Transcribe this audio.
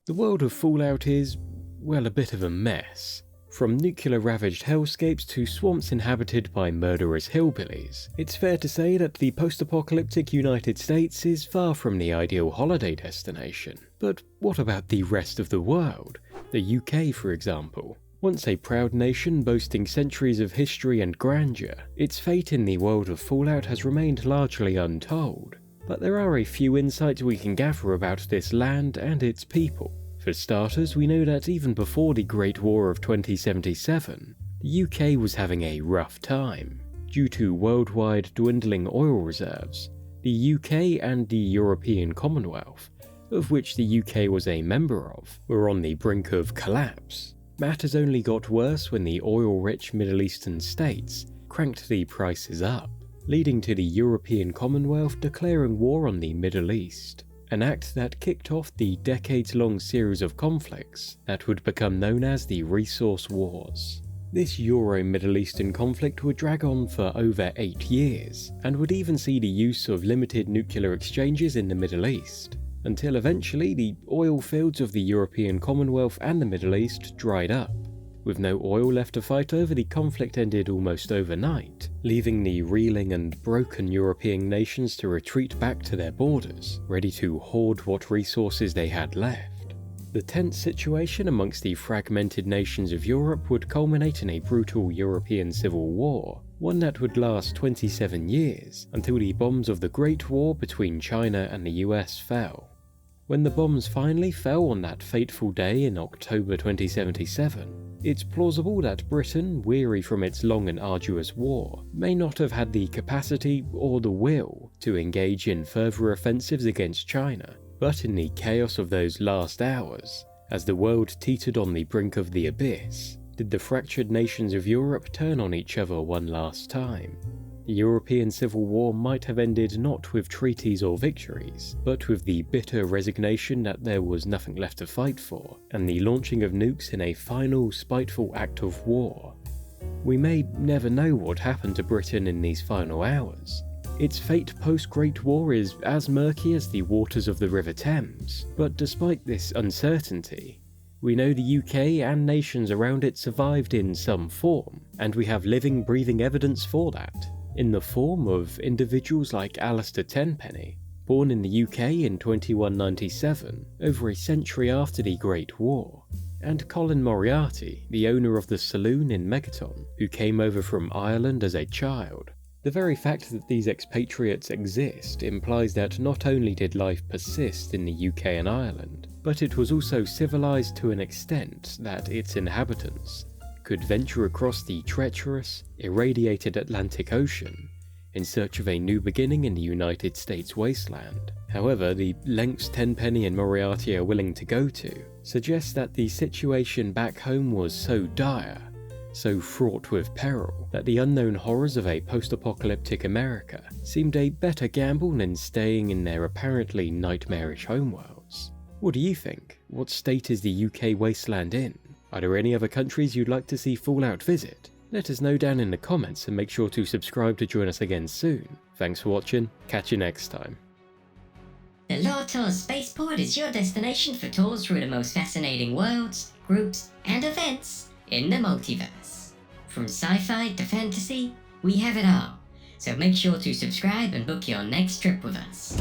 The world of Fallout is, well, a bit of a mess. From nuclear-ravaged hellscapes to swamps inhabited by murderous hillbillies, it's fair to say that the post-apocalyptic United States is far from the ideal holiday destination. But what about the rest of the world? The UK, for example. Once a proud nation boasting centuries of history and grandeur, its fate in the world of Fallout has remained largely untold. But there are a few insights we can gather about this land and its people. For starters, we know that even before the Great War of 2077, the UK was having a rough time. Due to worldwide dwindling oil reserves, the UK and the European Commonwealth, of which the UK was a member of, were on the brink of collapse. Matters only got worse when the oil-rich Middle Eastern states cranked the prices up, leading to the European Commonwealth declaring war on the Middle East, an act that kicked off the decades-long series of conflicts that would become known as the Resource Wars. This Euro-Middle Eastern conflict would drag on for over 8 years, and would even see the use of limited nuclear exchanges in the Middle East, until eventually the oil fields of the European Commonwealth and the Middle East dried up. With no oil left to fight over, the conflict ended almost overnight, leaving the reeling and broken European nations to retreat back to their borders, ready to hoard what resources they had left. The tense situation amongst the fragmented nations of Europe would culminate in a brutal European civil war, one that would last 27 years, until the bombs of the Great War between China and the US fell. When the bombs finally fell on that fateful day in October 2077, it's plausible that Britain, weary from its long and arduous war, may not have had the capacity or the will to engage in further offensives against China. But in the chaos of those last hours, as the world teetered on the brink of the abyss, did the fractured nations of Europe turn on each other one last time? The European Civil War might have ended not with treaties or victories, but with the bitter resignation that there was nothing left to fight for, and the launching of nukes in a final, spiteful act of war. We may never know what happened to Britain in these final hours. Its fate post-Great War is as murky as the waters of the River Thames, but despite this uncertainty, we know the UK and nations around it survived in some form, and we have living, breathing evidence for that, in the form of individuals like Alistair Tenpenny, born in the UK in 2197, over a century after the Great War, and Colin Moriarty, the owner of the saloon in Megaton, who came over from Ireland as a child. The very fact that these expatriates exist implies that not only did life persist in the UK and Ireland, but it was also civilized to an extent that its inhabitants could venture across the treacherous, irradiated Atlantic Ocean in search of a new beginning in the United States wasteland. However, the lengths Tenpenny and Moriarty are willing to go to suggests that the situation back home was so dire, so fraught with peril, that the unknown horrors of a post-apocalyptic America seemed a better gamble than staying in their apparently nightmarish homeworlds. What do you think? What state is the UK wasteland in? Are there any other countries you'd like to see Fallout visit? Let us know down in the comments and make sure to subscribe to join us again soon. Thanks for watching, catch you next time. The Lore Tours Spaceport is your destination for tours through the most fascinating worlds, groups, and events in the multiverse. From sci-fi to fantasy, we have it all. So make sure to subscribe and book your next trip with us.